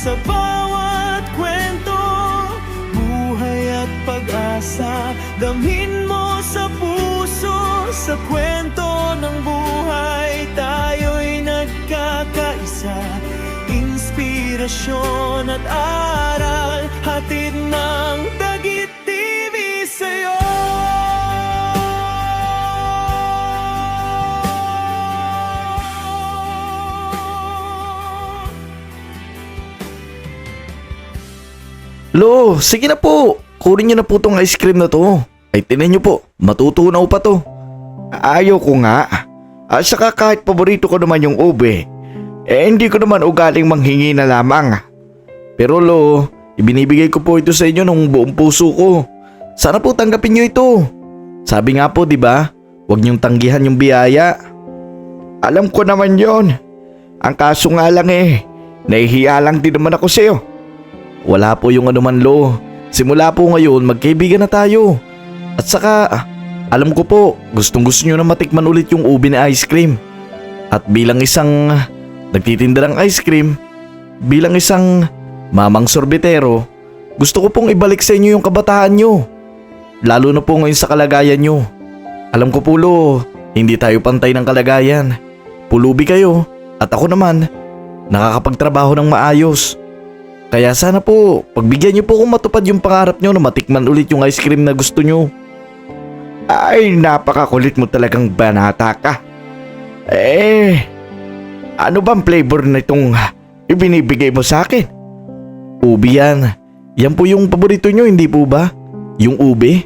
sa bawat kwento, buhay at pag-asa, damhin mo sa puso. Sa kwento ng buhay, tayo'y nagkakaisa. Inspirasyon at aral, hatid ng Taguig TV sa'yo. Lo, sige na po. Kunin niyo na po tong ice cream na to. Ay, tinan niyo po. Matutunaw pa to. Ayaw ko nga. Saka kahit paborito ko naman yung ube, hindi ko naman ugaling manghingi na lamang. Pero lo, ibinibigay ko po ito sa inyo ng buong puso ko. Sana po tanggapin niyo ito. Sabi nga po, di ba? Huwag niyong tanggihan yung biyaya. Alam ko naman yon. Ang kaso nga lang nahihiya lang din naman ako sa'yo. Wala po yung anuman lo. Simula po ngayon, magkaibigan na tayo. At saka, alam ko po, gustong gusto niyo na matikman ulit yung ube na ice cream. At bilang isang nagtitinda ng ice cream, bilang isang mamang sorbetero, gusto ko pong ibalik sa inyo yung kabataan nyo. Lalo na po ngayon sa kalagayan nyo. Alam ko po lo, hindi tayo pantay ng kalagayan. Pulubi kayo at ako naman, nakakapagtrabaho ng maayos. Kaya sana po, pagbigyan niyo po kung matupad yung pangarap nyo na matikman ulit yung ice cream na gusto nyo. Ay, napakakulit mo talagang banata ka. Ano bang flavor na itong ibinibigay mo sa akin? Ube yan. Yan po yung paborito nyo, hindi po ba? Yung ube?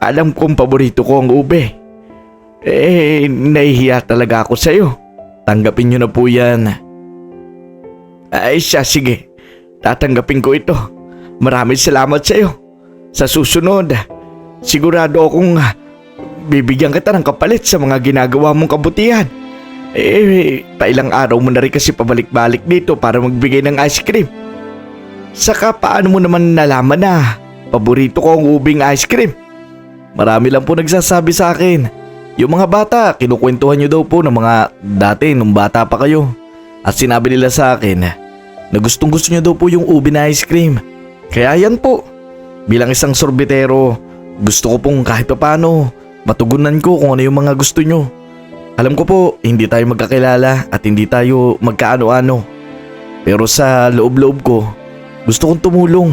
Alam kong paborito ko ang ube. Nahihiya talaga ako sa'yo. Tanggapin nyo na po yan. Ay siya, sige. Tatanggapin ko ito. Maraming salamat sa'yo. Sa susunod, sigurado akong bibigyan kita ng kapalit sa mga ginagawa mong kabutihan. Pailang araw mo na rin kasi pabalik-balik dito para magbigay ng ice cream. Saka paano mo naman nalaman na paborito ko ang ubing ice cream? Marami lang po nagsasabi sa akin. Yung mga bata, kinukwentuhan nyo daw po ng mga dati nung bata pa kayo. At sinabi nila sa akin na gustong gusto nyo daw po yung ube na ice cream. Kaya yan po, bilang isang sorbetero, gusto ko pong kahit paano matugunan ko kung ano yung mga gusto nyo. Alam ko po, hindi tayo magkakilala at hindi tayo magkaano-ano. Pero sa loob-loob ko, gusto kong tumulong.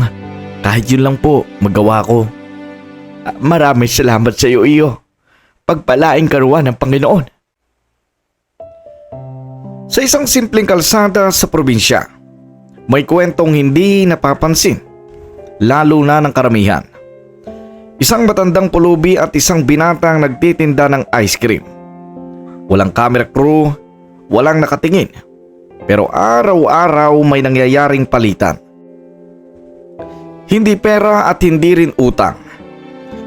Kahit yun lang po, magawa ko. Maraming salamat sa iyo, Iyo. Pagpalaing karuan ng Panginoon. Sa isang simpleng kalsada sa probinsya, may kwentong hindi napapansin, lalo na ng karamihan. Isang matandang pulubi at isang binatang nagtitinda ng ice cream. Walang camera crew, walang nakatingin, pero araw-araw may nangyayaring palitan. Hindi pera at hindi rin utang,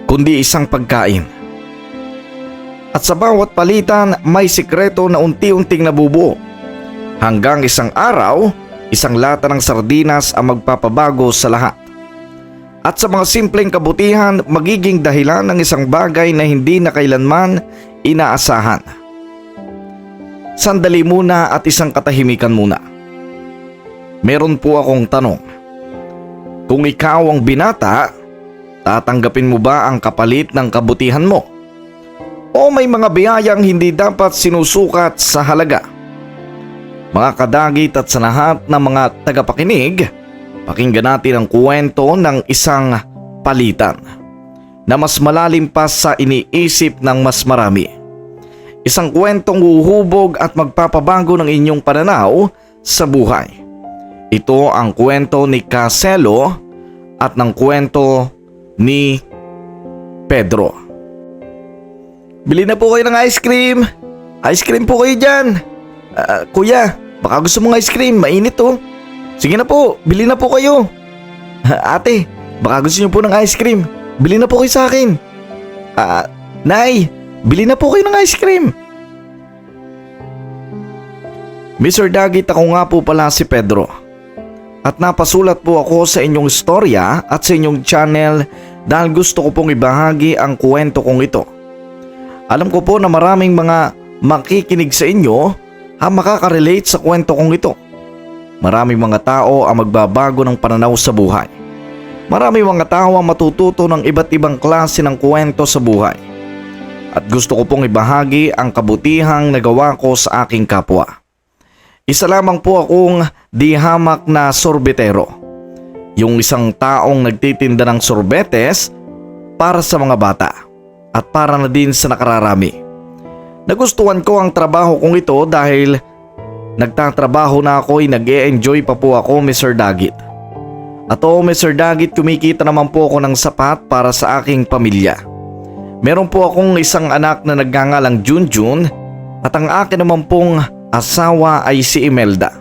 kundi isang pagkain. At sa bawat palitan may sikreto na unti-unting nabubuo. Hanggang isang araw, isang lata ng sardinas ang magpapabago sa lahat. At sa mga simpleng kabutihan, magiging dahilan ng isang bagay na hindi na kailanman inaasahan. Sandali muna at isang katahimikan muna. Meron po akong tanong. Kung ikaw ang binata, tatanggapin mo ba ang kapalit ng kabutihan mo? O may mga biyayang hindi dapat sinusukat sa halaga? Mga kadagit at sa lahat ng mga tagapakinig, pakinggan natin ang kwento ng isang palitan na mas malalim pa sa iniisip ng mas marami. Isang kwentong huhubog at magpapabago ng inyong pananaw sa buhay. Ito ang kwento ni Caselo at ng kwento ni Pedro. Bili na po kayo ng ice cream. Ice cream po kayo dyan. Kuya, baka gusto mong ice cream, mainit oh. Sige na po, bili na po kayo. Ate, baka gusto niyo po ng ice cream, bili na po kayo sa akin. Nay, bili na po kayo ng ice cream. Mr. Dagit, ako nga po pala si Pedro. At napasulat po ako sa inyong istorya at sa inyong channel dahil gusto ko pong ibahagi ang kwento kong ito. Alam ko po na maraming mga makikinig sa inyo ang makakarelate sa kwento kong ito. maraming mga tao ang magbabago ng pananaw sa buhay. Maraming mga tao ang matututo ng iba't ibang klase ng kwento sa buhay. At gusto ko pong ibahagi ang kabutihang nagawa ko sa aking kapwa. Isa lamang po akong di hamak na sorbetero. Yung isang taong nagtitinda ng sorbetes para sa mga bata at para na din sa nakararami. Nagustuhan ko ang trabaho kong ito dahil nagtatrabaho na ako ay nag-e-enjoy pa po ako, Mr. Dagit. At Mr. Dagit, kumikita naman po ako ng sapat para sa aking pamilya. Meron po akong isang anak na nagngangalang Junjun at ang akin naman pong asawa ay si Imelda.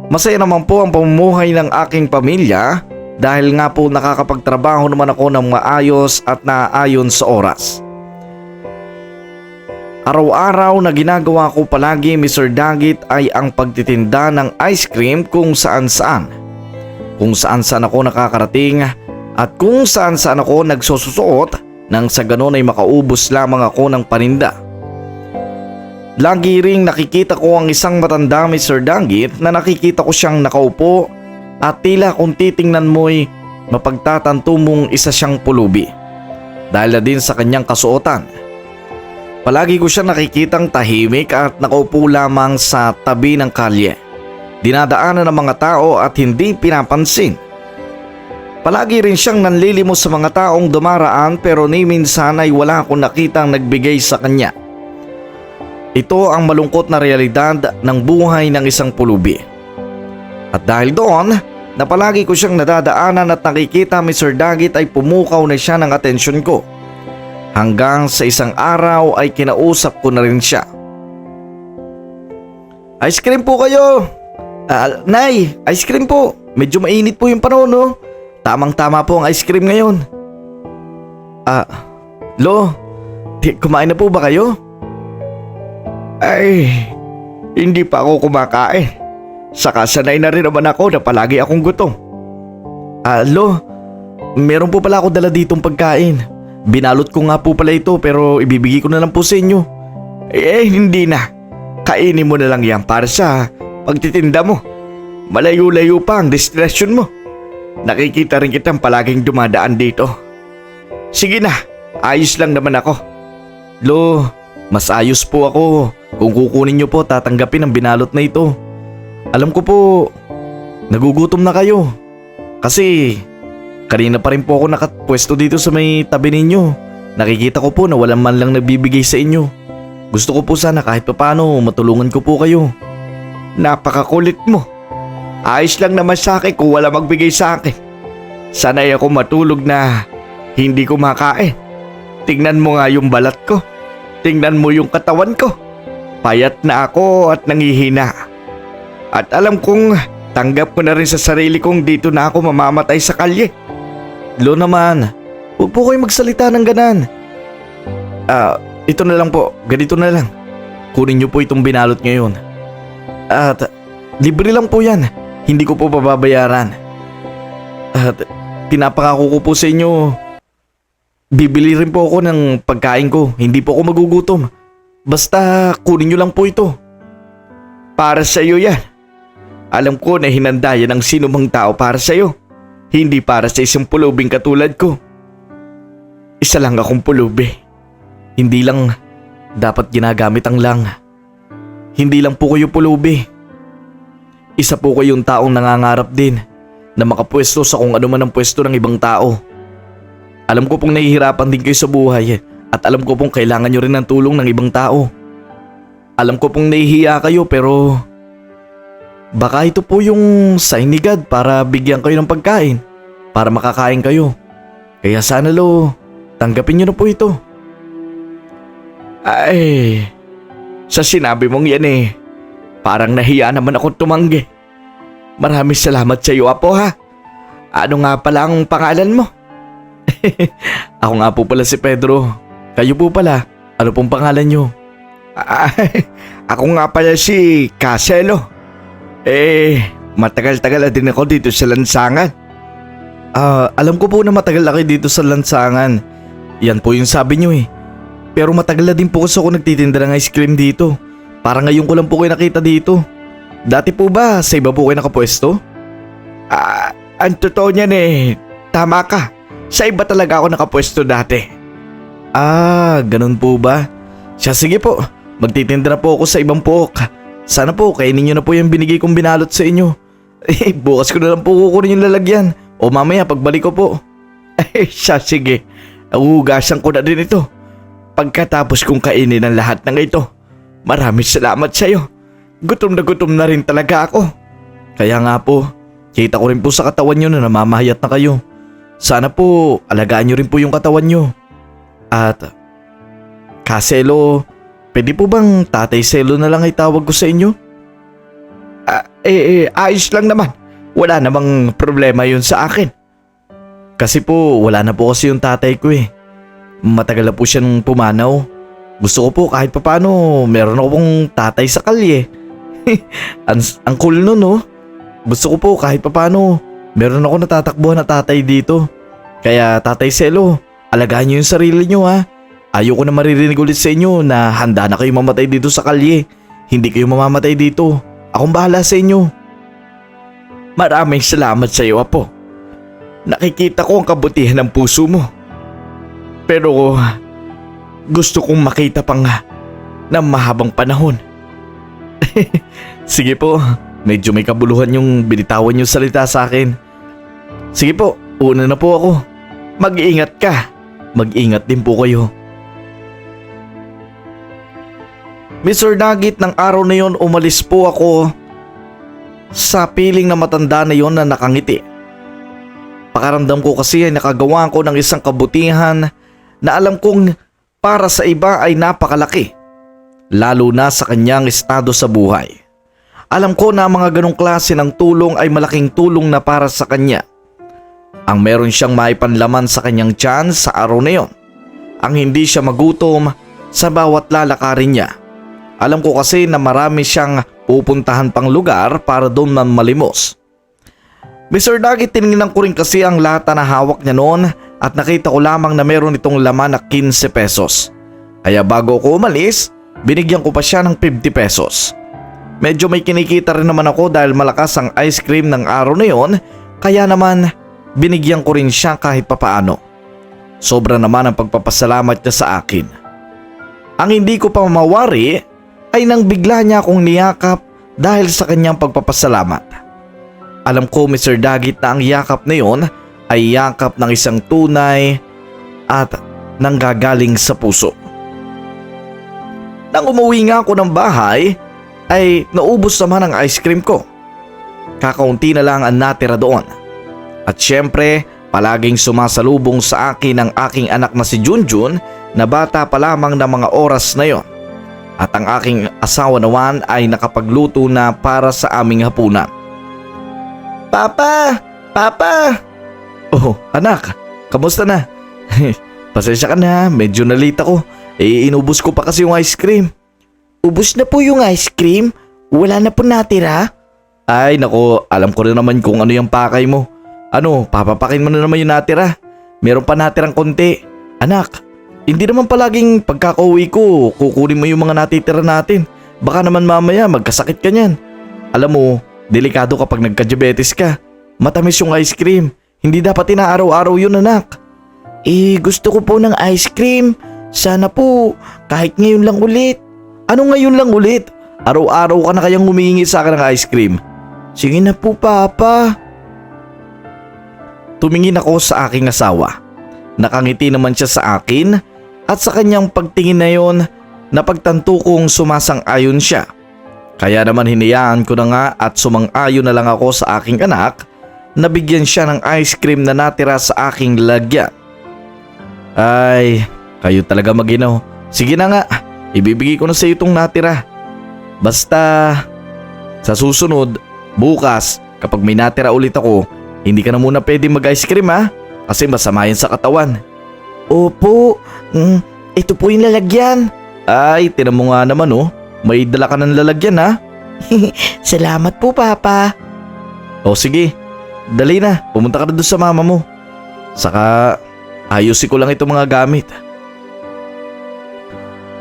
Masaya naman po ang pamumuhay ng aking pamilya dahil nga po nakakapagtrabaho naman ako ng maayos at naayon sa oras. Araw-araw na ginagawa ko palagi, Mr. Dagit, ay ang pagtitinda ng ice cream kung saan-saan. Kung saan-saan ako nakakarating at kung saan-saan ako nagsusuot nang sa ganon ay makaubos lamang ako ng paninda. Lagi ring nakikita ko ang isang matanda, Mr. Dagit, na nakikita ko siyang nakaupo at tila kung titingnan mo'y mapagtatanto mong isa siyang pulubi dahil na din sa kanyang kasuotan. Palagi ko siya nakikitang tahimik at nakaupo lamang sa tabi ng kalye. Dinadaanan ng mga tao at hindi pinapansin. Palagi rin siyang nanlilimos sa mga taong dumaraan pero ni minsan ay wala akong nakitang nagbigay sa kanya. Ito ang malungkot na realidad ng buhay ng isang pulubi. At dahil doon, na palagi ko siyang nadadaanan at nakikita, Mr. Dagit, ay pumukaw na siya ng atensyon ko. Hanggang sa isang araw ay kinausap ko na rin siya. Ice cream po kayo! Nay, ice cream po. Medyo mainit po yung panahon, no? Tamang-tama po ang ice cream ngayon. Lo, kumain na po ba kayo? Ay, hindi pa ako kumakain. Saka sanay na rin naman ako na palagi akong gutom. Lo, meron po pala ako dala ditong pagkain. Binalot ko nga po pala ito pero ibibigay ko na lang po sa inyo. Hindi na. Kainin mo na lang yan para sa pagtitinda mo. Malayo-layo pa ang destinasyon mo. Nakikita rin kitang palaging dumadaan dito. Sige na, ayos lang naman ako. Lo, mas ayos po ako. Kung kukunin niyo po, tatanggapin ang binalot na ito. Alam ko po, nagugutom na kayo. Kasi kanina pa rin po ako nakapwesto dito sa may tabi ninyo. Nakikita ko po na walang man lang nagbibigay sa inyo. Gusto ko po sana kahit papaano matulungan ko po kayo. Napakakulit mo. Ayos lang naman sa akin kung wala magbigay sa akin. Sanay ako matulog na hindi kumakain. Tingnan mo nga yung balat ko. Tingnan mo yung katawan ko. Payat na ako at nangihina. At alam kong tanggap ko na rin sa sarili kong dito na ako mamamatay sa kalye. Lo naman, huwag po kayo magsalita ng ganan. Ito na lang po, ganito na lang. Kunin niyo po itong binalot ngayon. At libre lang po yan. Hindi ko po pababayaran. At pinapangako ko po sa inyo, bibili rin po ako ng pagkain ko. Hindi po ako magugutom. Basta kunin niyo lang po ito. Para sa iyo yan. Alam ko na hinanda yan ng sinumang tao para sa iyo. Hindi para sa isang pulubing katulad ko. Isa lang akong pulubi. Hindi lang dapat ginagamit ang lang. Hindi lang po kayo pulubi. Isa po kayong taong nangangarap din na makapwesto sa kung ano man ang pwesto ng ibang tao. Alam ko pong nahihirapan din kayo sa buhay at alam ko pong kailangan nyo rin ng tulong ng ibang tao. Alam ko pong nahihiya kayo pero baka ito po yung sign ni God para bigyan kayo ng pagkain, para makakain kayo. Kaya sana lo, tanggapin nyo na po ito. Ay, sa sinabi mong yan parang nahiya naman ako tumanggi. Maraming salamat sa iyo, Apo, ha. Ano nga pala ang pangalan mo? Ako nga po pala si Pedro. Kayo po pala, ano pong pangalan nyo? Ako nga pala si Caselo. Matagal-tagal na din ako dito sa lansangan. Alam ko po na matagal na kayo dito sa lansangan. Yan po yung sabi nyo Pero matagal na din po kasi ako nagtitinda ng ice cream dito. Parang ngayon ko lang po kayo nakita dito. Dati po ba sa iba po kayo nakapwesto? Ang totoo niyan tama ka. Sa iba talaga ako nakapwesto dati. Ganun po ba? Siya sige po, magtitinda na po ako sa ibang puok. Sana po kainin niyo na po yung binigay kong binalot sa inyo. Bukas ko na lang po kukunin yung lalagyan. O mamaya pagbalik ko po. Siya sige. Hugasan ko na din ito. Pagkatapos kong kainin ang lahat ng ito. Maraming salamat sa iyo. Gutom na rin talaga ako. Kaya nga po, kita ko rin po sa katawan nyo na namamahayat na kayo. Sana po alagaan nyo rin po yung katawan nyo. At Kaselo, pwede po bang Tatay Selo na lang ay tawag ko sa inyo? Ayos lang naman. Wala namang problema yun sa akin. Kasi po wala na po kasi yung tatay ko eh. Matagal na po siyang pumanaw. Gusto ko po kahit papano meron ako pong tatay sa kalye. ang cool nun no. Gusto ko po kahit papano meron ako natatakbuhan na tatay dito. Kaya Tatay Selo, alagaan niyo yung sarili niyo ha. Ayoko na maririnig ulit sa inyo na handa na kayo mamatay dito sa kalye. Hindi kayo mamamatay dito. Akong bahala sa inyo. Maraming salamat sa iyo, Apo. Nakikita ko ang kabutihan ng puso mo. Pero gusto kong makita pang ng mahabang panahon. Sige po, medyo may kabuluhan yung binitawan yung salita sa akin. Sige po, una na po ako. Mag-iingat ka. Mag-ingat din po kayo. Mr. Nugget, ng araw na yon umalis po ako sa piling na matanda na yon na nakangiti. Pakaramdam ko kasi ay nakagawa ko ng isang kabutihan na alam kong para sa iba ay napakalaki. Lalo na sa kanyang estado sa buhay. Alam ko na mga ganong klase ng tulong ay malaking tulong na para sa kanya. Ang meron siyang maipanlaman sa kanyang tiyan sa araw na yon. Ang hindi siya magutom sa bawat lalakarin niya. Alam ko kasi na marami siyang pupuntahan pang lugar para doon man malimos. Mr. Nugget, tinignan ko rin kasi ang lata na hawak niya noon at nakita ko lamang na meron itong laman na 15 pesos. Kaya bago ko umalis, binigyan ko pa siya ng 50 pesos. Medyo may kinikita rin naman ako dahil malakas ang ice cream ng araw na yon, kaya naman binigyan ko rin siya kahit papaano. Sobra naman ang pagpapasalamat niya sa akin. Ang hindi ko pa mawari ay nang bigla niya akong niyakap dahil sa kanyang pagpapasalamat. Alam ko, Mr. Nugget, na ang yakap na yon ay yakap ng isang tunay at nanggagaling sa puso. Nang umuwi nga ako ng bahay ay naubos naman ang ice cream ko. Kakaunti na lang ang natira doon. At syempre, palaging sumasalubong sa akin ang aking anak na si Junjun na bata pa lamang ng mga oras na yon. At ang aking asawa naman ay nakapagluto na para sa aming hapunan. Papa! Papa! Oh, anak, kamusta na? Pasensya ka na, medyo nalita ko. Inubos ko pa kasi yung ice cream. Ubos na po yung ice cream? Wala na po natira? Ay nako, alam ko rin naman kung ano yung pakay mo. Ano, papapakin mo na naman yung natira. Meron pa natirang konti. Anak, hindi naman palaging pagkakauwi ko, kukunin mo yung mga natitira natin. Baka naman mamaya magkasakit ka niyan. Alam mo, delikado kapag nagka-diabetes ka. Matamis yung ice cream. Hindi dapat inaaraw-araw yun, anak. Gusto ko po ng ice cream. Sana po, kahit ngayon lang ulit. Ano ngayon lang ulit? Araw-araw ka na kayang humihingi sa akin ng ice cream. Sige na po, Papa. Tumingin ako sa aking asawa. Nakangiti naman siya sa akin at sa kanyang pagtingin na yon, napagtanto kong sumasang-ayon siya. Kaya naman hinayaan ko na nga at sumang-ayon na lang ako sa aking anak na bigyan siya ng ice cream na natira sa aking lagyan. Ay, kayo talaga maginaw. Sige na nga, ibibigay ko na sa iyo itong natira. Basta, sa susunod, bukas, kapag may natira ulit ako, hindi ka na muna pwede mag-ice cream ha, kasi masama yan sa katawan. Opo, ito po yung lalagyan. Ay, tinan mo nga naman oh, may dala ka ng lalagyan ha. Salamat po, Papa. O sige, dali na, pumunta ka na doon sa mama mo. Saka, ayusin ko lang itong mga gamit.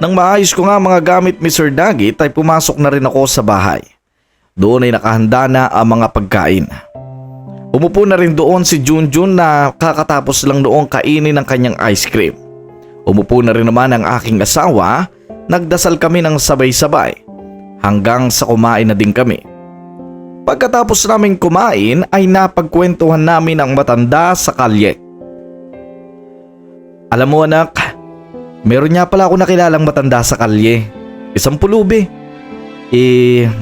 Nang maayos ko nga mga gamit, Mr. Nugget, ay pumasok na rin ako sa bahay. doon ay nakahanda na ang mga pagkain. Umupo na rin doon si Junjun na kakatapos lang noong kainin ng kanyang ice cream. Umupo na rin naman ang aking asawa, nagdasal kami ng sabay-sabay hanggang sa kumain na din kami. Pagkatapos naming kumain ay napagkwentuhan namin ang matanda sa kalye. Alam mo anak, meron nga pala ako nakilalang matanda sa kalye. Isang pulubi.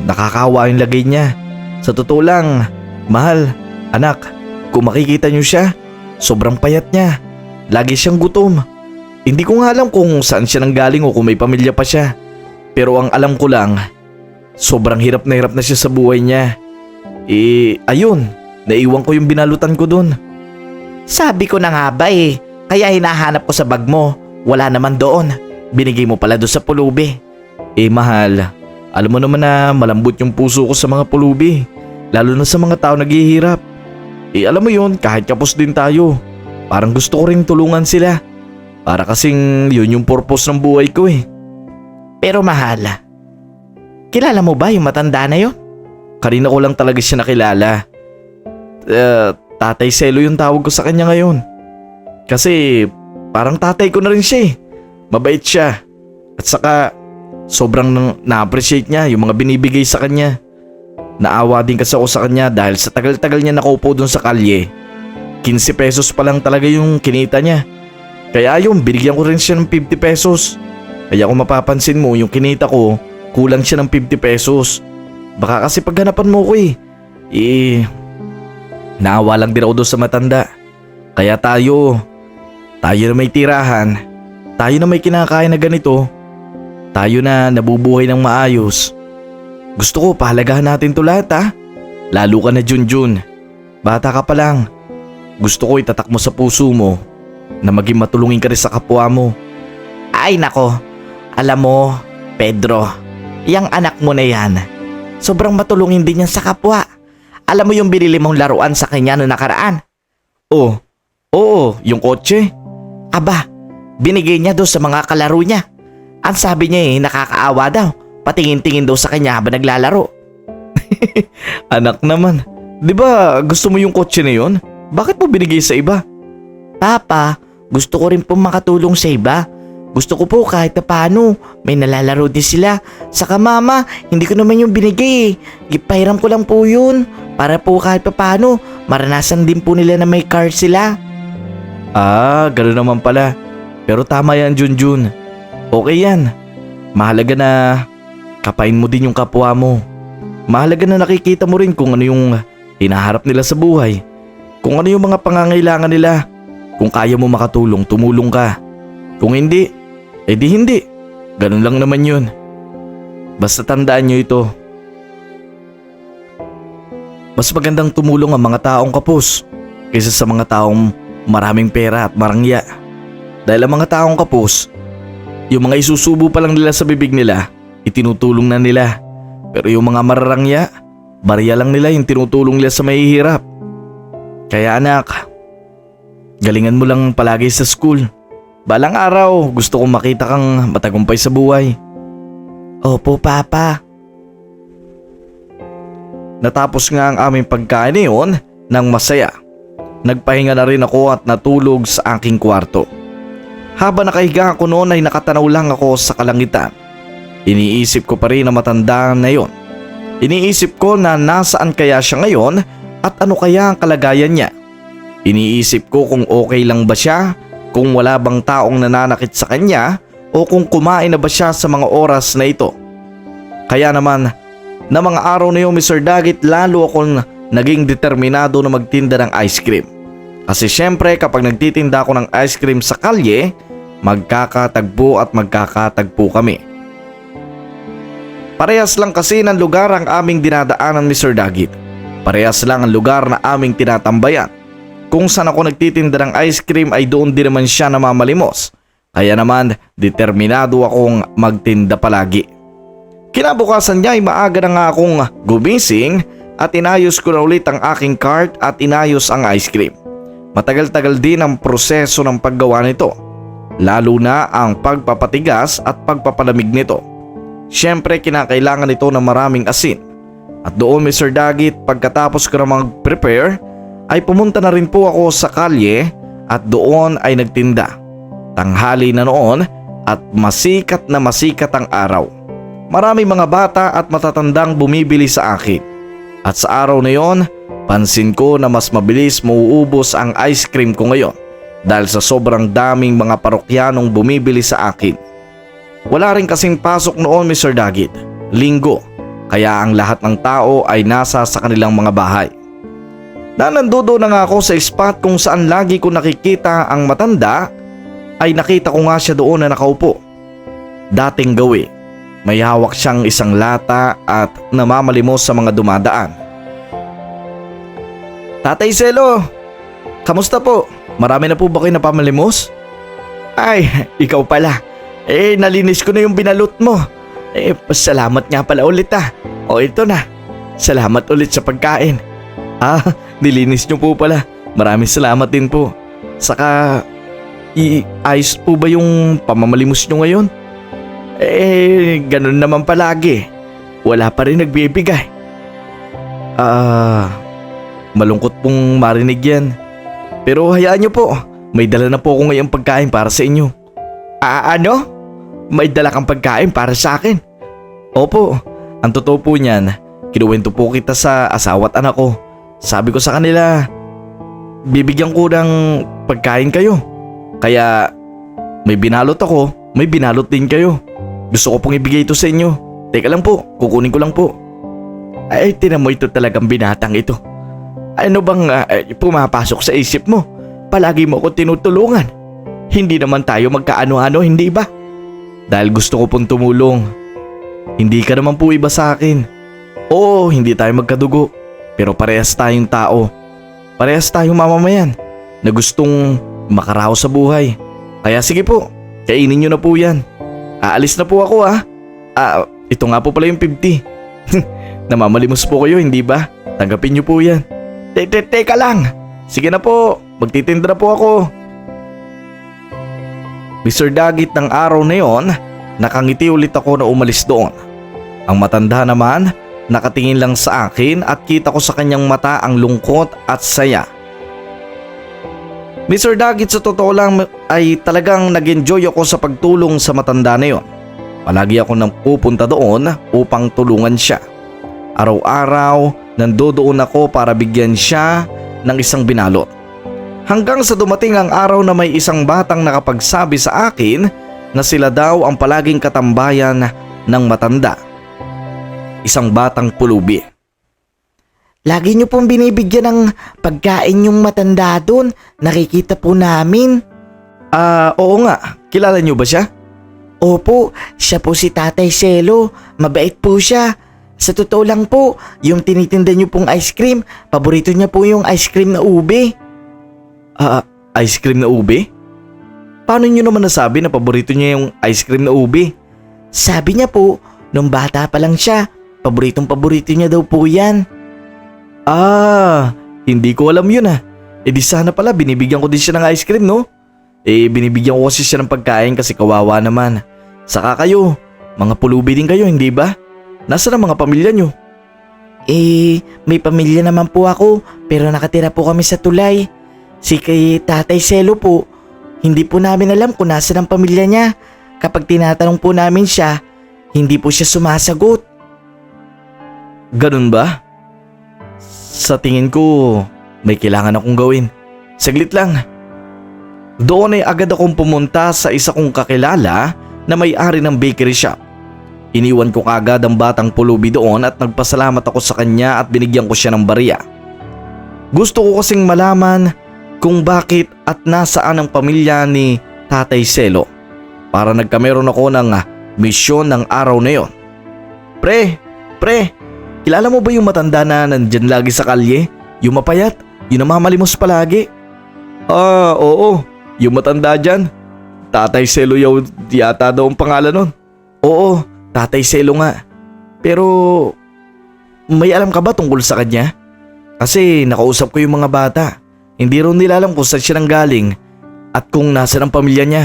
Nakakawa yung lagay niya. Sa totoo lang, mahal, anak, kung makikita niyo siya, sobrang payat niya. Lagi siyang gutom. Hindi ko nga alam kung saan siya nanggaling o kung may pamilya pa siya. Pero ang alam ko lang, sobrang hirap na siya sa buhay niya. Ayun, naiwan ko yung binalutan ko dun. Sabi ko na nga ba kaya hinahanap ko sa bag mo. Wala naman doon. Binigay mo pala doon sa pulubi. Mahal, alam mo naman na malambot yung puso ko sa mga pulubi. Lalo na sa mga tao naghihirap. Alam mo yun, kahit kapos din tayo. Parang gusto ko rin tulungan sila. Para kasing yun yung purpose ng buhay ko Pero mahal, kilala mo ba yung matanda na yun? Kanina ko lang talaga siya nakilala. Tatay Selo yung tawag ko sa kanya ngayon. Kasi parang tatay ko na rin siya Mabait siya. At saka sobrang na-appreciate niya yung mga binibigay sa kanya. Naawa din kasi ako sa kanya dahil sa tagal-tagal niya nakaupo dun sa kalye. 15 pesos pa lang talaga yung kinita niya. Kaya yun, binigyan ko rin siya ng 50 pesos. Kaya kung mapapansin mo, yung kinita ko, kulang siya ng 50 pesos. Baka kasi paghanapan mo ko naawa lang din ako doon sa matanda. Kaya tayo na may tirahan, tayo na may kinakain na ganito, tayo na nabubuhay ng maayos. Gusto ko pahalagahan natin to lahat Lalo ka na Junjun. Bata ka pa lang. Gusto ko itatak mo sa puso mo na maging matulungin ka rin sa kapwa mo. Ay nako, alam mo, Pedro, yung anak mo na yan, sobrang matulungin din yan sa kapwa. Alam mo yung binili mong laruan sa kanya noong nakaraan? Oo, yung kotse. Aba, binigay niya daw sa mga kalaro niya. Ang sabi niya nakakaawa daw. Patingin-tingin daw sa kanya habang naglalaro. Anak naman, di ba gusto mo yung kotse na yun? Bakit mo binigay sa iba? Papa, gusto ko rin po makatulong sa iba. Gusto ko po kahit na paano, may nalalaro din sila. Saka mama, hindi ko naman yung binigay Gipahiram ko lang po yun. Para po kahit pa paano, maranasan din po nila na may car sila. Gano'n naman pala. Pero tama yan Junjun. Okay yan. Mahalaga na kapain mo din yung kapwa mo. Mahalaga na nakikita mo rin kung ano yung hinaharap nila sa buhay. Kung ano yung mga pangangailangan nila. Kung kaya mo makatulong, tumulong ka. Kung hindi, di hindi. Ganun lang naman yun. Basta tandaan nyo ito. Mas magandang tumulong ang mga taong kapos kaysa sa mga taong maraming pera at marangya. Dahil ang mga taong kapos, yung mga isusubo pa lang nila sa bibig nila, itinutulong na nila. Pero yung mga mararangya, barya lang nila yung tinutulong nila sa mahihirap. Kaya anak, galingan mo lang palagi sa school. Balang araw, gusto kong makita kang matagumpay sa buhay. Opo, Papa. Natapos nga ang aming pagkain ngayon ng masaya. Nagpahinga na rin ako at natulog sa aking kwarto. Habang nakahiga ako noon ay nakatanaw lang ako sa kalangitan. Iniisip ko pa rin ang matanda na yon. Iniisip ko na nasaan kaya siya ngayon at ano kaya ang kalagayan niya. Iniisip ko kung okay lang ba siya, kung wala bang taong nananakit sa kanya o kung kumain na ba siya sa mga oras na ito. Kaya naman, na mga araw na yun Mr. Dagit, lalo akong naging determinado na magtinda ng ice cream. Kasi syempre kapag nagtitinda ako ng ice cream sa kalye, magkakatagpo at magkakatagpo kami. Parehas lang kasi ng lugar ang aming dinadaanan Mr. Dagit. Parehas lang ang lugar na aming tinatambayan. Kung saan ako nagtitinda ng ice cream ay doon din naman siya namamalimos. Kaya naman determinado akong magtinda palagi. Kinabukasan niya ay maaga na nga akong gumising at inayos ko na ulit ang aking cart at inayos ang ice cream. Matagal-tagal din ang proseso ng paggawa nito. Lalo na ang pagpapatigas at pagpapalamig nito. Siyempre kinakailangan ito ng maraming asin. At doon Mr. Dagit, pagkatapos ko na mag-prepare ay pumunta na rin po ako sa kalye at doon ay nagtinda. Tanghali na noon at masikat na masikat ang araw. Maraming mga bata at matatandang bumibili sa akin. At sa araw na yon, pansin ko na mas mabilis mauubos ang ice cream ko ngayon dahil sa sobrang daming mga parokyanong bumibili sa akin. Wala rin kasing pasok noon Mr. Dagit, linggo, kaya ang lahat ng tao ay nasa sa kanilang mga bahay. Nanandoon na nga ako sa spot kung saan lagi ko nakikita ang matanda, ay nakita ko nga siya doon na nakaupo. Dating gawi, may hawak siyang isang lata at namamalimos sa mga dumadaan. Tatay Selo, kamusta po? Marami na po ba kayo napamalimos? Ay, ikaw pala. Nalinis ko na yung binalot mo. Pasalamat nga pala ulit ah. O ito na. Salamat ulit sa pagkain. Nilinis nyo po pala. Maraming salamat din po. Saka, ayos po ba yung pamamalimos nyo ngayon? Ganun naman palagi. Wala pa rin nagbibigay. Malungkot pong marinig yan. Pero hayaan nyo po. May dala na po ako ngayong pagkain para sa inyo. Ano? May dala kang pagkain para sa akin? Opo, ang totoo po niyan, kinuwento po kita sa asawa at anak ko. Sabi ko sa kanila, bibigyan ko ng pagkain kayo. Kaya may binalot ako, may binalot din kayo. Gusto ko pong ibigay ito sa inyo. Teka lang po, kukunin ko lang po. Tinan mo ito talagang binatang ito. Ano bang pumapasok sa isip mo? Palagi mo ako tinutulungan. Hindi naman tayo magkaano-ano, hindi ba? Dahil gusto ko pong tumulong. Hindi ka naman po iba sa akin. Oo, hindi tayo magkadugo. Pero parehas tayong tao. Parehas tayong mamamayan na gustong makaraos sa buhay. Kaya sige po, kainin nyo na po yan. Aalis na po ako ito nga po pala yung 50. Namamalimos po kayo, hindi ba? Tanggapin nyo po yan. Teka lang. Sige na po, magtitinda na po ako. Mr. Dagit ng araw na yon, nakangiti ulit ako na umalis doon. Ang matanda naman, nakatingin lang sa akin at kita ko sa kanyang mata ang lungkot at saya. Mr. Dagit, sa totoo lang ay talagang nag-enjoy ako sa pagtulong sa matanda na yon. Palagi ako nang pupunta doon upang tulungan siya. Araw-araw, nandoon ako para bigyan siya ng isang binalot. Hanggang sa dumating ang araw na may isang batang nakapagsabi sa akin na sila daw ang palaging katambayan ng matanda. Isang batang pulubi. Lagi niyo pong binibigyan ng pagkain yung matanda doon. Nakikita po namin. Oo nga. Kilala niyo ba siya? Opo, siya po si Tatay Selo. Mabait po siya. Sa totoo lang po, yung tinitinda niyo pong ice cream, paborito niya po yung ice cream na ube. Ice cream na ube? Paano niyo naman nasabi na paborito niya yung ice cream na ube? Sabi niya po, nung bata pa lang siya, paborito niya daw po yan. Hindi ko alam yun di sana pala binibigyan ko din siya ng ice cream, no? Binibigyan ko kasi siya ng pagkain kasi kawawa naman. Saka kayo, mga pulubi din kayo, hindi ba? Nasaan ang mga pamilya niyo? May pamilya naman po ako, pero nakatira po kami sa tulay. Si kay Tatay Selo po, hindi po namin alam kung nasaan ang pamilya niya. Kapag tinatanong po namin siya, hindi po siya sumasagot. Ganun ba? Sa tingin ko, may kailangan akong gawin. Saglit lang. Doon ay agad akong pumunta sa isa kong kakilala na may-ari ng bakery shop. Iniwan ko kagad ang batang pulubi doon at nagpasalamat ako sa kanya at binigyan ko siya ng barya. Gusto ko kasing malaman kung bakit at nasaan ang pamilya ni Tatay Selo para nagkameron ako ng misyon ng araw na yon. Pre, kilala mo ba yung matanda na nandyan lagi sa kalye? Yung mapayat, yung namamalimos palagi? Oo, yung matanda dyan. Tatay Selo yata daw ang pangalan nun. Oo, Tatay Selo nga. Pero may alam ka ba tungkol sa kanya? Kasi nakausap ko yung mga bata. Hindi rin nila alam kung saan siya nanggaling at kung nasaan ang pamilya niya.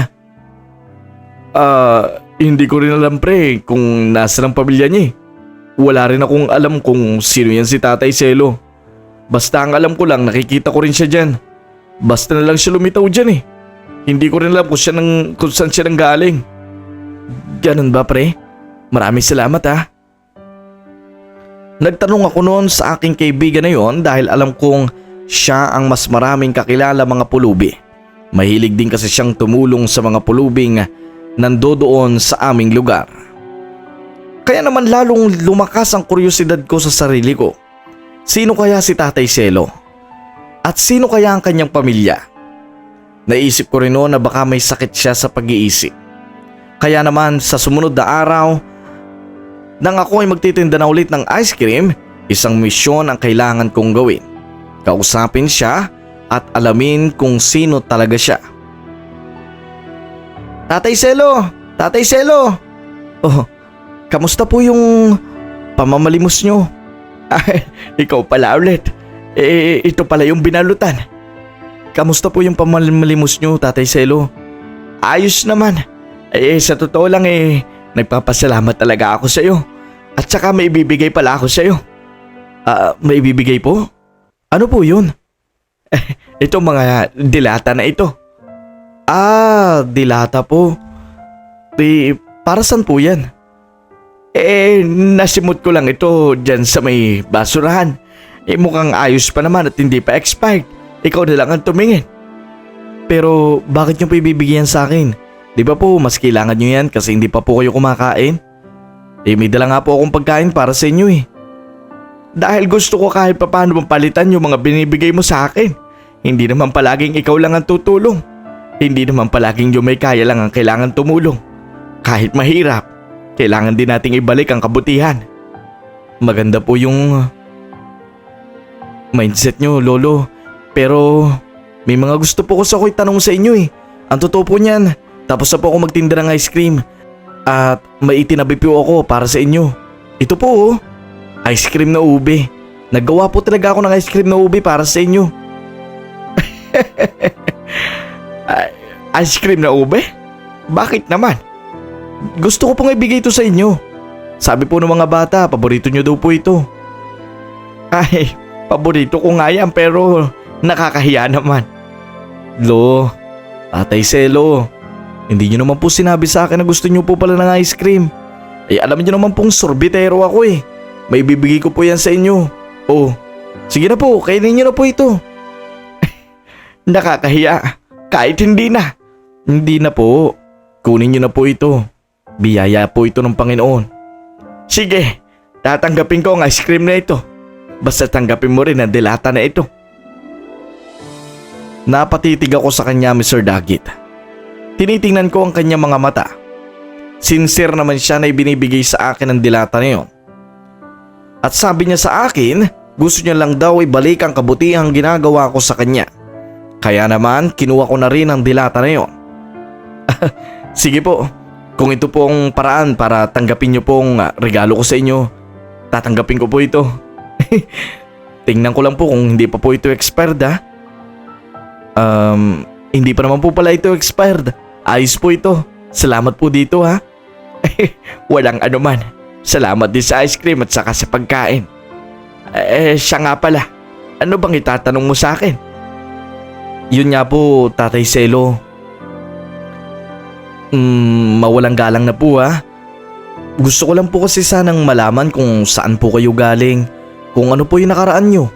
Hindi ko rin alam pre kung nasaan ang pamilya niya. Wala rin akong alam kung sino yan si Tatay Selo. Basta ang alam ko lang nakikita ko rin siya dyan. Basta na lang siya lumitaw dyan eh. Hindi ko rin alam kung saan siya nang galing. Ganun ba pre? Maraming salamat ha. Nagtanong ako noon sa aking kaibigan na yon dahil alam kong siya ang mas maraming kakilala mga pulubi. Mahilig din kasi siyang tumulong sa mga pulubing nandoon sa aming lugar. Kaya naman lalong lumakas ang kuryosidad ko sa sarili ko. Sino kaya si Tatay Selo? At sino kaya ang kanyang pamilya? Naisip ko rin noon na baka may sakit siya sa pag-iisip. Kaya naman sa sumunod na araw, nang ako ay magtitinda na ulit ng ice cream, isang misyon ang kailangan kong gawin. Kausapin siya at alamin kung sino talaga siya. Tatay Selo! Tatay Selo! Oh, kamusta po yung pamamalimos nyo? Ay, ikaw pala ulit. Ito pala yung binalutan. Kamusta po yung pamamalimos nyo, Tatay Selo? Ayos naman. Sa totoo lang nagpapasalamat talaga ako sa iyo. At saka may ibibigay pala ako sa iyo. May ibibigay po? Ano po yun? Ito mga dilata na ito. Dilata po. Para saan po yan? Nasimot ko lang ito dyan sa may basurahan. Mukhang ayos pa naman at hindi pa expired. Ikaw na lang ang tumingin. Pero bakit nyo pa ibibigyan sa akin? Di ba po mas kailangan nyo yan kasi hindi pa po kayo kumakain? May dala nga po akong pagkain para sa inyo eh. Dahil gusto ko kahit papaano mapalitan yung mga binibigay mo sa akin. Hindi naman palaging ikaw lang ang tutulong. Hindi naman palaging yung may kaya lang ang kailangan tumulong. Kahit mahirap, kailangan din nating ibalik ang kabutihan. Maganda po yung mindset nyo, Lolo. Pero may mga gusto po ko sa ako'y tanong sa inyo eh. Ang totoo po niyan, tapos na po ako magtinda ng ice cream. At may itinabi po ako para sa inyo. Ito po ice cream na ube. Naggawa po talaga ako ng ice cream na ube para sa inyo. Ice cream na ube? Bakit naman? Gusto ko pong ibigay ito sa inyo. Sabi po ng mga bata, paborito nyo daw po ito. Ay, paborito ko nga yan pero nakakahiya naman. Lo, Tatay Selo, hindi nyo naman po sinabi sa akin na gusto nyo po pala ng ice cream. Alam nyo naman pong sorbetero ako eh. May bibigay ko po yan sa inyo. Oh, sige na po, kainin nyo na po ito. Nakakahiya, kahit hindi na. Hindi na po, kunin nyo na po ito. Biyaya po ito ng Panginoon. Sige, tatanggapin ko ang ice cream na ito. Basta tanggapin mo rin ang dilata na ito. Napatitig ako sa kanya, Mr. Dagit. Tinitingnan ko ang kanyang mga mata. Sincere naman siya na ibinibigay sa akin ang dilata na yun. At sabi niya sa akin, gusto niya lang daw ibalik ang kabutihang ginagawa ko sa kanya. Kaya naman, kinuha ko na rin ang dilata na yun. Sige po, kung ito po ang paraan para tanggapin niyo pong regalo ko sa inyo, tatanggapin ko po ito. Tingnan ko lang po kung hindi pa po ito expired ha. Hindi pa naman po pala ito expired. Ayos po ito. Salamat po dito ha. Walang anuman. Salamat din sa ice cream at saka sa pagkain. Siya nga pala. Ano bang itatanong mo sa akin? Yun nga po, Tatay Selo. Mawalang galang na po ha. Gusto ko lang po kasi sanang malaman kung saan po kayo galing. Kung ano po yung nakaraan nyo.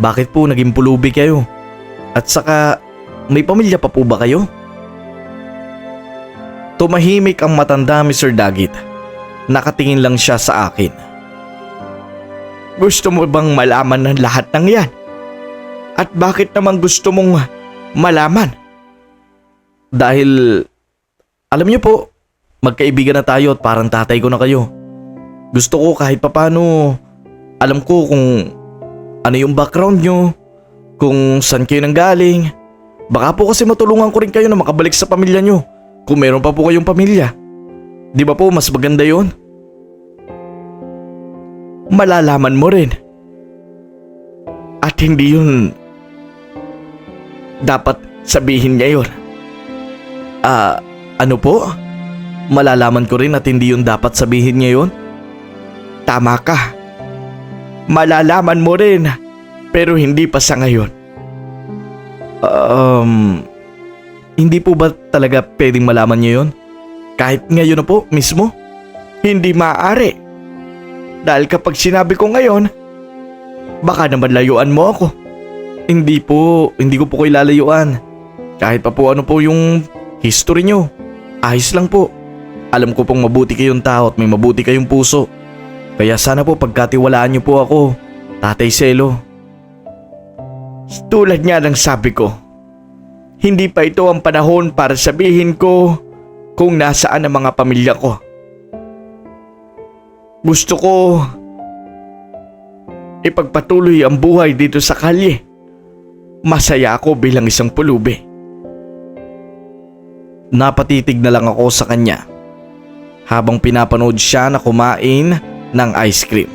Bakit po naging pulubi kayo? At saka, may pamilya pa po ba kayo? Tumahimik ang matanda, Mr. Dagit. Nakatingin lang siya sa akin. Gusto mo bang malaman ng lahat ng yan? At bakit naman gusto mong malaman? Dahil, alam niyo po, magkaibigan na tayo at parang tatay ko na kayo. Gusto ko kahit papano, alam ko kung ano yung background nyo, kung saan kayo nanggaling. Baka po kasi matulungan ko rin kayo na makabalik sa pamilya nyo kung meron pa po kayong pamilya. Di ba po mas maganda yon? Malalaman mo rin. At hindi yun dapat sabihin niya yun. Ano po? Malalaman ko rin at hindi yun dapat sabihin niya yun? Tama ka. Malalaman mo rin, pero hindi pa sa ngayon. Hindi po ba talaga pwedeng malaman niyo yun? Kahit ngayon na po mismo? Hindi maaari. Dahil kapag sinabi ko ngayon, baka naman layuan mo ako. Hindi ko po kayo lalayuan. Kahit pa po ano po yung history nyo. Ayos lang po. Alam ko pong mabuti kayong tao at may mabuti kayong puso. Kaya sana po pagkatiwalaan niyo po ako, Tatay Selo. Tulad nga ng sabi ko, hindi pa ito ang panahon para sabihin ko kung nasaan ang mga pamilya ko. Gusto ko ipagpatuloy ang buhay dito sa kalye. Masaya ako bilang isang pulubi. Napatitig na lang ako sa kanya habang pinapanood siya na kumain ng ice cream.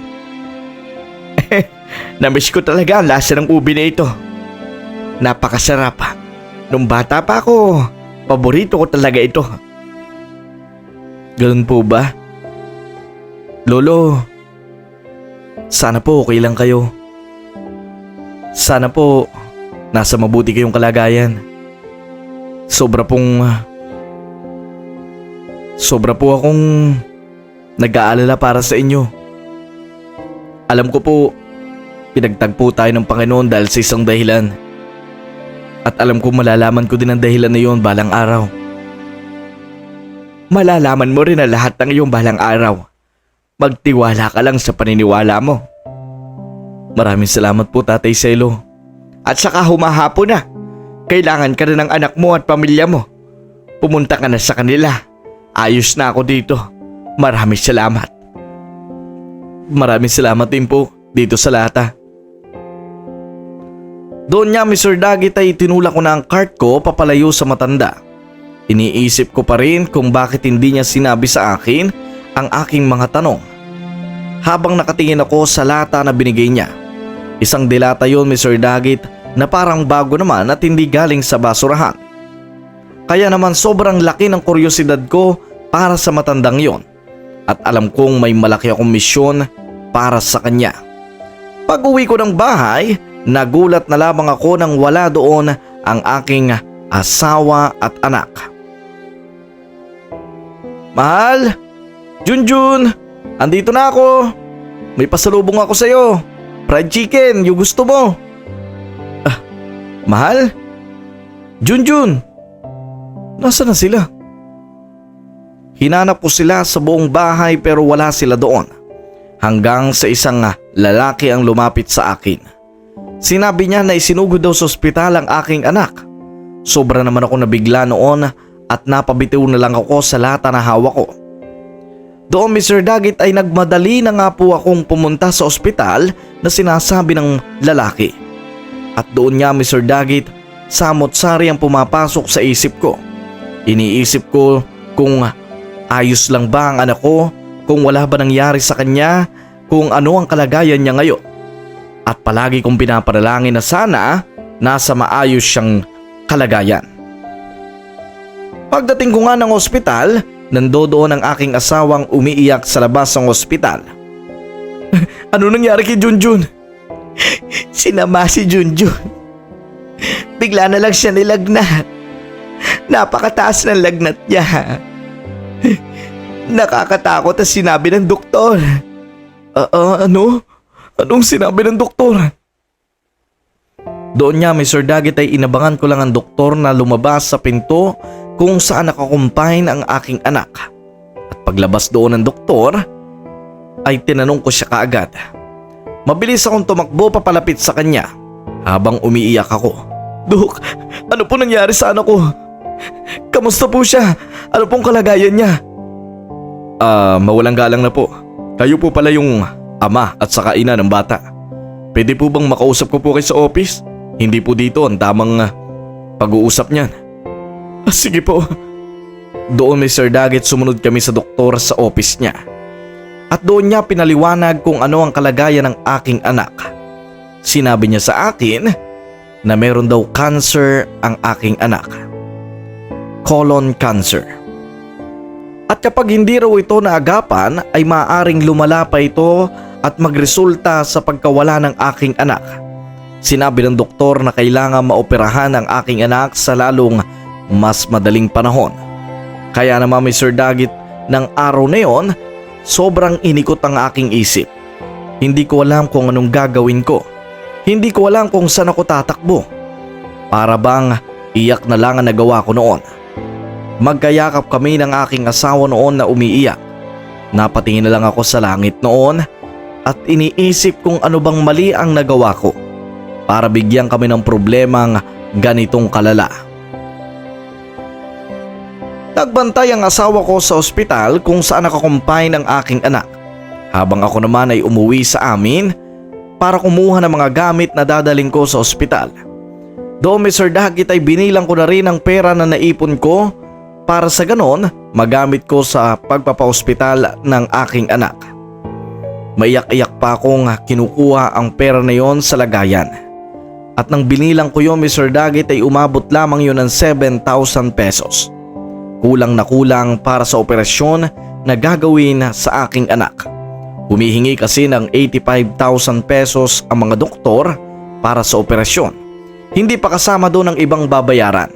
Namiss ko talaga ang lasa ng ubi na ito. Napakasarap. Nung bata pa ako, paborito ko talaga ito. Ganun po ba? Lolo, sana po okay lang kayo. Sana po nasa mabuti kayong kalagayan. Sobra po akong nag-aalala para sa inyo. Alam ko po, pinagtagpo tayo ng Panginoon dahil sa isang dahilan. At alam ko malalaman ko din ang dahilan na yun balang araw. Malalaman mo rin ang lahat ng iyong balang araw. Magtiwala ka lang sa paniniwala mo. Maraming salamat po, Tatay Selo. At saka humahapon na. Kailangan ka na ng anak mo at pamilya mo. Pumunta ka na sa kanila. Ayos na ako dito. Maraming salamat. Maraming salamat din po dito sa lata. Doon niya, Mr. Dagit, ay tinulak ko na ang cart ko papalayo sa matanda. Iniisip ko pa rin kung bakit hindi niya sinabi sa akin ang aking mga tanong. Habang nakatingin ako sa lata na binigay niya. Isang dilata yon, Mr. Dagit, na parang bago naman at hindi galing sa basurahan. Kaya naman sobrang laki ng kuryosidad ko para sa matandang yon. At alam kong may malaki akong misyon para sa kanya. Pag uwi ko ng bahay, nagulat na lamang ako nang wala doon ang aking asawa at anak. Mahal! Junjun! Andito na ako! May pasalubong ako sa'yo! Fried chicken, yung gusto mo! Mahal? Junjun! Nasaan na sila? Hinanap ko sila sa buong bahay pero wala sila doon. Hanggang sa isang lalaki ang lumapit sa akin. Sinabi niya na isinugod daw sa ospital ang aking anak. Sobra naman ako nabigla noon at napabitiw na lang ako sa lata na hawak ko. Doon, Mr. Dagit, ay nagmadali na nga po akong pumunta sa ospital na sinasabi ng lalaki. At doon nga, Mr. Dagit, samot-sari ang pumapasok sa isip ko. Iniisip ko kung ayos lang ba ang anak ko, kung wala ba nangyari sa kanya, kung ano ang kalagayan niya ngayon. At palagi kong pinapanalangin na sana nasa maayos siyang kalagayan. Pagdating ko nga ng ospital, nandoon ang aking asawang umiiyak sa labas ng ospital. Ano nangyari kay Junjun? Sinama si Junjun. Bigla na lang siya nilagnat. Napakataas ng lagnat niya. Nakakatakot ang sinabi ng doktor. Ano? Anong sinabi ng doktor? Doon niya, Mr. Dagit, ay inabangan ko lang ang doktor na lumabas sa pinto kung saan nakakumpine ang aking anak. At paglabas doon ng doktor, ay tinanong ko siya kaagad. Mabilis akong tumakbo papalapit sa kanya habang umiiyak ako. Dok, ano po nangyari sa anak ko? Kamusta po siya? Ano pong kalagayan niya? Mawalang galang na po. Kayo po pala yung ama at saka ina ng bata. Pwede po bang makausap ko po kayo sa office? Hindi po dito ang tamang pag-uusap niyan. Sige po. Doon, Mr. Dagit, sumunod kami sa doktor sa office niya. At doon niya pinaliwanag kung ano ang kalagayan ng aking anak. Sinabi niya sa akin na meron daw cancer ang aking anak. Colon cancer. At kapag hindi raw ito naagapan ay maaaring lumala pa ito at magresulta sa pagkawala ng aking anak. Sinabi ng doktor na kailangan maoperahan ang aking anak sa lalong mas madaling panahon. Kaya naman Mr. Dagit, ng araw na yon, sobrang inikot ang aking isip. Hindi ko alam kung anong gagawin ko. Hindi ko alam kung saan ako tatakbo. Para bang iyak na lang ang nagawa ko noon. Magkayakap kami ng aking asawa noon na umiiyak. Napatingin na lang ako sa langit noon at iniisip kung ano bang mali ang nagawa ko para bigyan kami ng problemang ganitong kalala. Nagbantay ang asawa ko sa ospital kung saan nakakumpay ng aking anak, habang ako naman ay umuwi sa amin para kumuha ng mga gamit na dadaling ko sa ospital. Doon Mr. Dagit ay binilang ko na rin ang pera na naipon ko para sa ganon magamit ko sa pagpapaospital ng aking anak. Maiyak-iyak pa akong kinukuha ang pera na yon sa lagayan. At nang binilang ko yon Mr. Dagit ay umabot lamang yun ng 7,000 pesos. Kulang na kulang para sa operasyon na gagawin sa aking anak. Humihingi kasi ng 85,000 pesos ang mga doktor para sa operasyon. Hindi pa kasama doon ang ibang babayaran.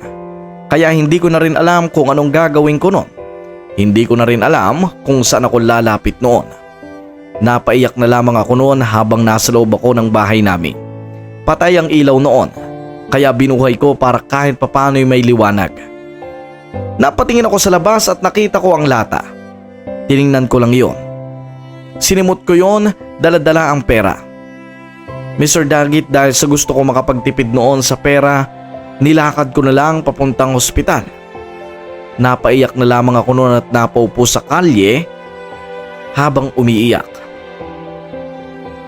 Kaya hindi ko na rin alam kung anong gagawin ko noon. Hindi ko na rin alam kung saan ako lalapit noon. Napaiyak na lamang ako noon habang nasa loob ako ng bahay namin. Patay ang ilaw noon, kaya binuhay ko para kahit papano'y may liwanag. Napatingin ako sa labas at nakita ko ang lata. Tiningnan ko lang yon. Sinimot ko yon, dala-dala ang pera. Mr. Dagit, dahil sa gusto ko makapagtipid noon sa pera, nilakad ko na lang papuntang ospital. Napaiyak na lamang ako noon at napaupo sa kalye habang umiiyak.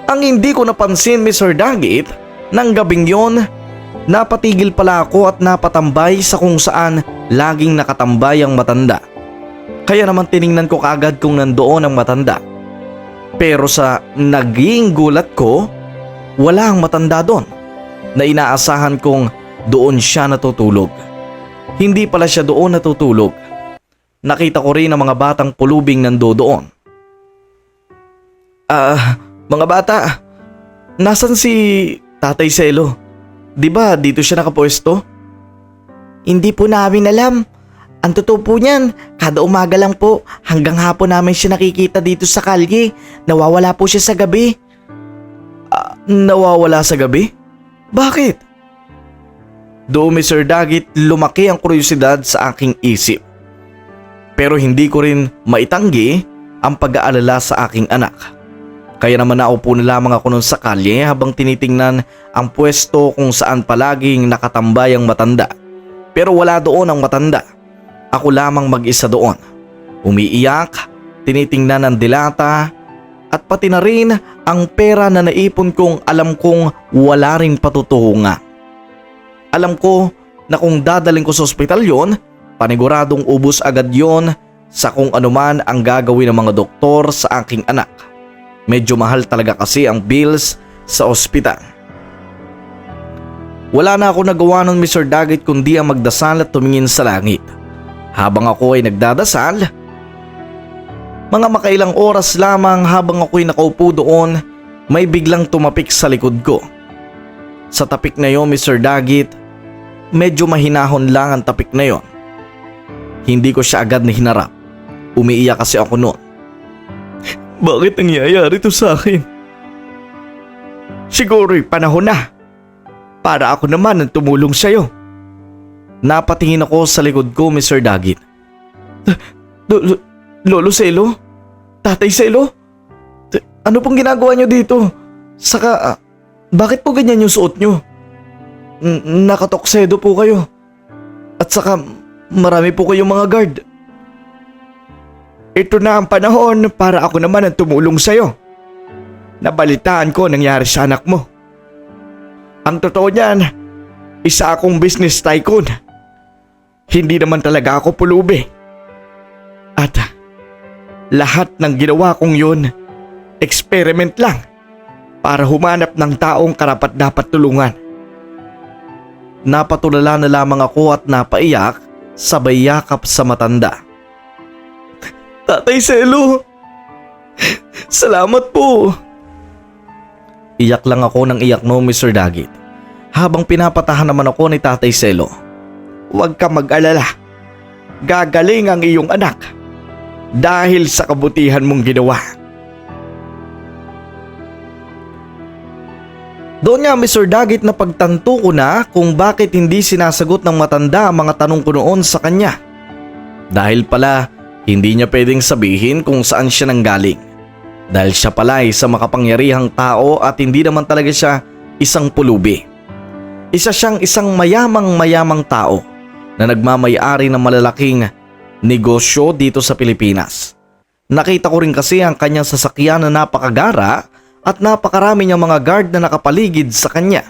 Ang hindi ko napansin Mr. Dagit, nang gabing yon, napatigil pala ako at napatambay sa kung saan laging nakatambay ang matanda. Kaya naman tiningnan ko kaagad kung nandoon ang matanda. Pero sa naging gulat ko, wala ang matanda doon na inaasahan kong doon siya natutulog. Hindi pala siya doon natutulog. Nakita ko rin ang mga batang pulubing nandoon. Mga bata, nasan si Tatay Selo? Di ba dito siya nakapwesto? Hindi po namin alam. Ang totoo po niyan, kada umaga lang po hanggang hapon namin siya nakikita dito sa kalye. Nawawala po siya sa gabi. Nawawala sa gabi? Bakit? Doon Mr. Dagit, lumaki ang kuryosidad sa aking isip. Pero hindi ko rin maitanggi ang pag-aalala sa aking anak. Kaya naman naupo na lamang ako nun sa kalye habang tinitingnan ang pwesto kung saan palaging nakatambay ang matanda. Pero wala doon ang matanda. Ako lamang mag-isa doon. Umiiyak, tinitingnan ang dilata at pati na rin ang pera na naipon kong alam kong wala ring patutunga. Alam ko na kung dadaling ko sa ospital yon, paniguradong ubos agad yon sa kung anuman ang gagawin ng mga doktor sa aking anak. Medyo mahal talaga kasi ang bills sa ospital. Wala na ako nagawa nun Mr. Dagit kundi ang magdasal at tumingin sa langit. Habang ako ay nagdadasal, mga makailang oras lamang habang ako'y nakaupo doon, may biglang tumapik sa likod ko. Sa tapik na yon Mr. Dagit, medyo mahinahon lang ang tapik na yon. Hindi ko siya agad na hinarap. Umiiyak kasi ako noon. Bakit nangyayari to sa akin? Siguro'y panahon na para ako naman ang tumulong sa'yo. Napatingin ako sa likod ko Mr. Dagit. Lolo Selo? Tatay Selo? Ano pong ginagawa niyo dito? Saka bakit po ganyan yung suot niyo? Nakatoksedo po kayo. At saka marami po kayong mga guard. Ito na ang panahon para ako naman ang tumulong sa'yo. Nabalitaan ko nangyari sa anak mo. Ang totoo niyan, isa akong business tycoon. Hindi naman talaga ako pulubi. At lahat ng ginawa kong yun, experiment lang para humanap ng taong karapat-dapat tulungan. Napatulala na lamang ako at napaiyak sabay yakap sa matanda. Tatay Selo, salamat po. Iyak lang ako ng iyak no, Mr. Dagit. Habang pinapatahan naman ako ni Tatay Selo. Huwag ka mag-alala. Gagaling ang iyong anak dahil sa kabutihan mong ginawa. Doon nga, Mr. Dagit, na pagtanto ko na kung bakit hindi sinasagot ng matanda ang mga tanong ko noon sa kanya. Dahil pala hindi niya pwedeng sabihin kung saan siya nanggaling. Dahil siya pala ay isang makapangyarihang tao at hindi naman talaga siya isang pulubi. Isa siyang isang mayamang tao na nagmamay-ari ng malalaking negosyo dito sa Pilipinas. Nakita ko rin kasi ang kanyang sasakyan na napakagara at napakarami niyang mga guard na nakapaligid sa kanya.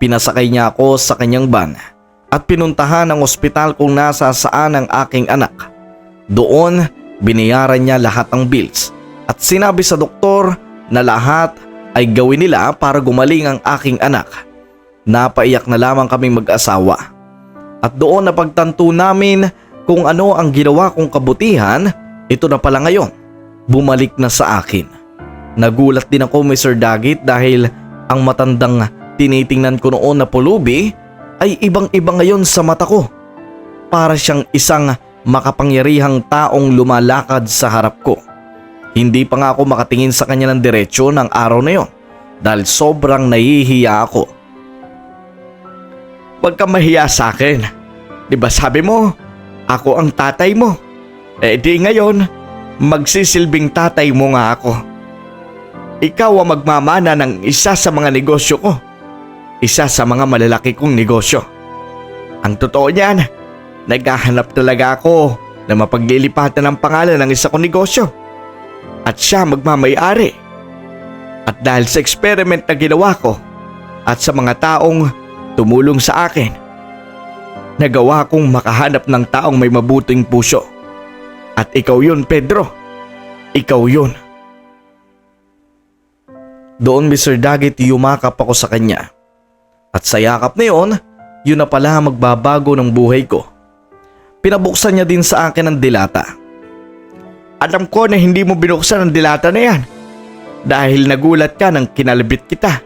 Pinasakay niya ako sa kanyang van at pinuntahan ang ospital kung nasa saan ang aking anak. Doon, binayaran niya lahat ng bills at sinabi sa doktor na lahat ay gawin nila para gumaling ang aking anak. Napaiyak na lamang kaming mag-asawa. At doon napagtanto namin kung ano ang ginawa kong kabutihan. Ito na pala ngayon, bumalik na sa akin. Nagulat din ako, Mr. Dagit, dahil ang matandang tinitingnan ko noon na pulubi ay ibang-iba ngayon sa mata ko. Para siyang isang makapangyarihang taong lumalakad sa harap ko. Hindi pa nga ako makatingin sa kanya ng diretsyo ng araw na yon dahil sobrang nahihiya ako. Huwag kang mahiya sa akin. Diba sabi mo, ako ang tatay mo. Eh di ngayon, magsisilbing tatay mo nga ako. Ikaw ang magmamana ng isa sa mga negosyo ko. Isa sa mga malalaki kong negosyo. Ang totoo niyan, naghahanap talaga ako na mapaglilipatan ng pangalan ng isa kong negosyo. At siya magmamay-ari. At dahil sa experiment na ginawa ko at sa mga taong tumulong sa akin, nagawa kong makahanap ng taong may mabuting puso. At ikaw yun, Pedro. Ikaw yun. Doon, Mr. Dagit, yumakap ako sa kanya. At sa yakap na yun na pala magbabago ng buhay ko. Pinabuksan niya din sa akin ang dilata. Alam ko na hindi mo binuksan ang dilata na yan dahil nagulat ka nang kinalabit kita.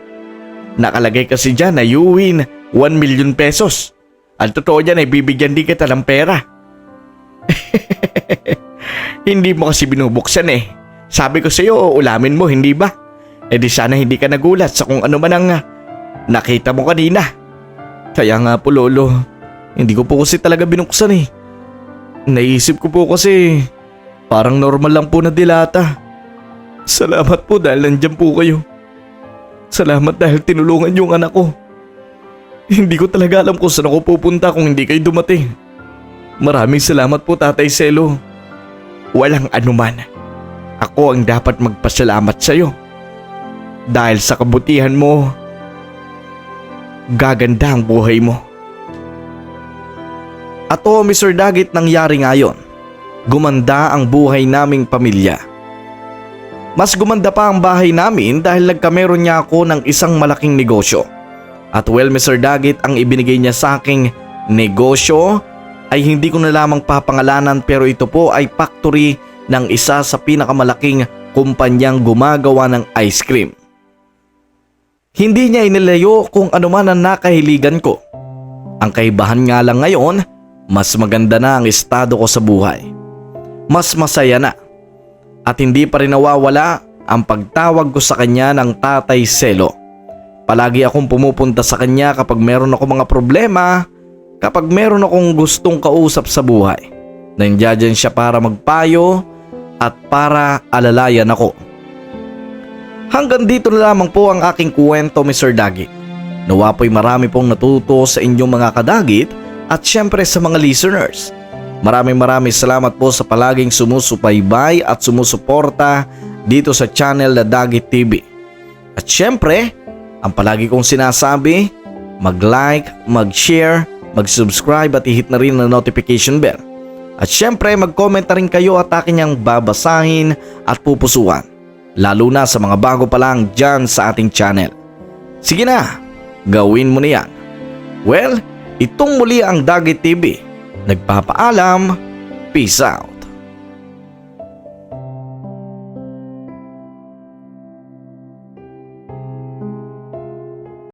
Nakalagay kasi dyan na you win 1 million pesos. Ang totoo dyan ay bibigyan din kita ng pera. Hindi mo kasi binubuksan eh. Sabi ko sa iyo, ulamin mo, hindi ba? Eh di sana hindi ka nagulat sa kung ano man ang nakita mo kanina. Kaya nga po, Lolo, hindi ko po kasi talaga binuksan eh. Naisip ko po kasi parang normal lang po na dilata. Salamat po dahil nandyan po kayo. Salamat dahil tinulungan yung anak ko. Hindi ko talaga alam kung saan ako pupunta kung hindi kayo dumating. Maraming salamat po, Tatay Selo. Walang anuman. Ako ang dapat magpasalamat sa iyo. Dahil sa kabutihan mo, gaganda ang buhay mo. At Mr. Dagit, nangyari nga yun. Gumanda ang buhay naming pamilya. Mas gumanda pa ang bahay namin dahil nagkameron niya ako ng isang malaking negosyo. At Mr. Dagit, ang ibinigay niya sa aking negosyo ay hindi ko na lamang papangalanan, pero ito po ay factory ng isa sa pinakamalaking kumpanyang gumagawa ng ice cream. Hindi niya inilayo kung ano man ang nakahiligan ko. Ang kaibahan nga lang ngayon, mas maganda na ang estado ko sa buhay. Mas masaya na. At hindi pa rin nawawala ang pagtawag ko sa kanya ng Tatay Selo. Palagi akong pumupunta sa kanya kapag meron ako mga problema, kapag meron akong gustong kausap sa buhay. Nandiyan siya para magpayo at para alalayan ako. Hanggang dito na lamang po ang aking kwento, Mr. Dagit. Nawa po'y marami pong natuto sa inyong mga kadagit at syempre sa mga listeners. Maraming salamat po sa palaging sumusubaybay at sumusuporta dito sa channel na Dagit TV. At syempre, ang palagi kong sinasabi, mag-like, mag-share, mag-subscribe at i-hit na rin ang notification bell. At syempre, mag-comment na rin kayo at akin niyang babasahin at pupusuan. Lalo na sa mga bago pa lang dyan sa ating channel. Sige na, gawin mo na yan. Well, itong muli ang Dagit TV. Nagpapaalam, peace out.